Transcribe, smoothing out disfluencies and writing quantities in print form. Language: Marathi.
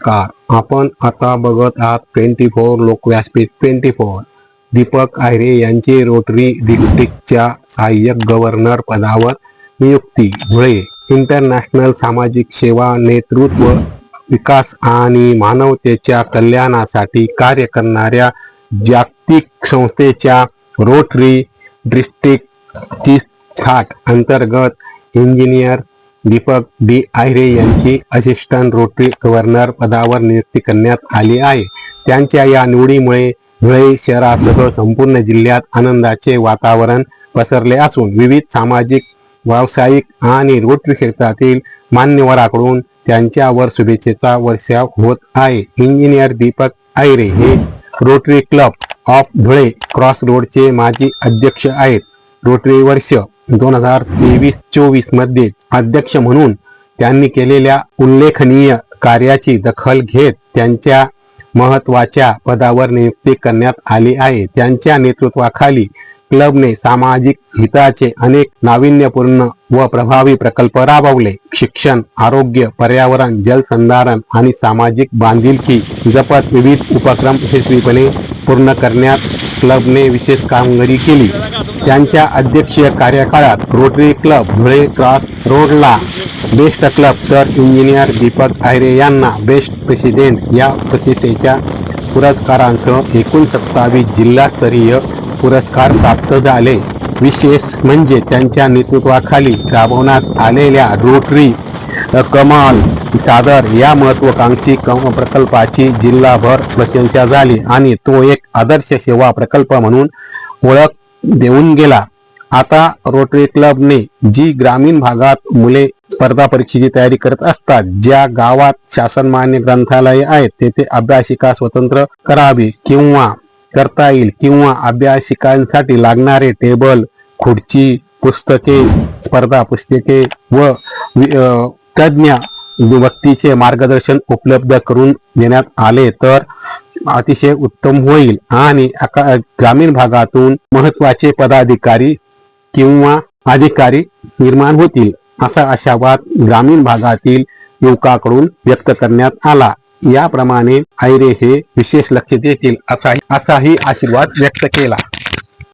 नमस्कार. आपण आता बघत आहात 24 लोकव्यासपीठ 24. दीपक आहिरे यांची रोटरी डिस्ट्रिक्टच्या सहाय्यक गव्हर्नर पदावर नियुक्ती. धुळे. इंटरनॅशनल सामाजिक सेवा, नेतृत्व, विकास आणि मानवतेच्या कल्याणासाठी कार्य करणाऱ्या जागतिक संस्थेच्या रोटरी डिस्ट्रिक्ट 60 अंतर्गत इंजिनियर दीपक डी आहिरे यांची असिस्टंट रोटरी गव्हर्नर पदावर नियुक्ती करण्यात आली आहे. त्यांच्या या निवडीमुळे धुळे शहरासह संपूर्ण जिल्ह्यात आनंदाचे वातावरण पसरले असून विविध सामाजिक, व्यावसायिक आणि रोटरी क्षेत्रातील मान्यवरांकडून त्यांच्यावर शुभेच्छेचा वर्षाव होत आहे. इंजिनियर दीपक आहिरे हे rotary club of Dhule cross रोडचे माजी अध्यक्ष आहेत. रोटरी वर्ष 2023-24 मध्ये अध्यक्ष म्हणून त्यांनी केलेल्या उल्लेखनीय कार्याची दखल घेत त्यांच्या महत्त्वाच्या पदावर नियुक्ती करण्यात आली आहे. त्यांच्या नेतृत्वाखाली क्लबने सामाजिक हिताचे अनेक नाविन्यपूर्ण व प्रभावी प्रकल्प राबवले. शिक्षण, आरोग्य, पर्यावरण, जलसंधारण आणि सामाजिक बांधिलकी जपत विविध उपक्रम यशस्वीपणे पूर्ण करण्यात क्लबने विशेष कामगिरी केली. त्यांच्या अध्यक्षीय कार्यकाळात रोटरी क्लब धुळे क्रॉस रोडला बेस्ट क्लब तर इंजिनियर दीपक आहिरे यांना बेस्ट प्रेसिडेंट या प्रतिष्ठेच्या पुरस्कारांसह एकूण 27 जिल्हास्तरीय पुरस्कार प्राप्त झाले. विशेष म्हणजे त्यांच्या नेतृत्वाखाली राबवण्यात आलेल्या रोटरी कमाल सादर या महत्त्वाकांक्षी प्रकल्पाची जिल्हाभर प्रशंसा झाली आणि तो एक आदर्श सेवा प्रकल्प म्हणून ओळख देऊन गेला. आता रोटरी क्लबने जी ग्रामीण भागात मुले स्पर्धा परीक्षेची तयारी करत असतात, ज्या गावात शासनमान्य ग्रंथालये आहेत तेथे अभ्यासिका स्वतंत्र करावी किंवा करता येईल किंवा अभ्यासिकांसाठी लागणारे टेबल, खुर्ची, पुस्तके, स्पर्धा पुस्तके व तज्ञ व्यक्तीचे मार्गदर्शन उपलब्ध करून देण्यात आले तर अतिशय उत्तम होईल आणि ग्रामीण भागातून महत्त्वाचे पदाधिकारी किंवा अधिकारी निर्माण होतील असा आशावाद ग्रामीण भागातील युवकांकडून व्यक्त करण्यात आला. याप्रमाणे आहिरे हे विशेष लक्ष देतील असाही आशीर्वाद व्यक्त केला.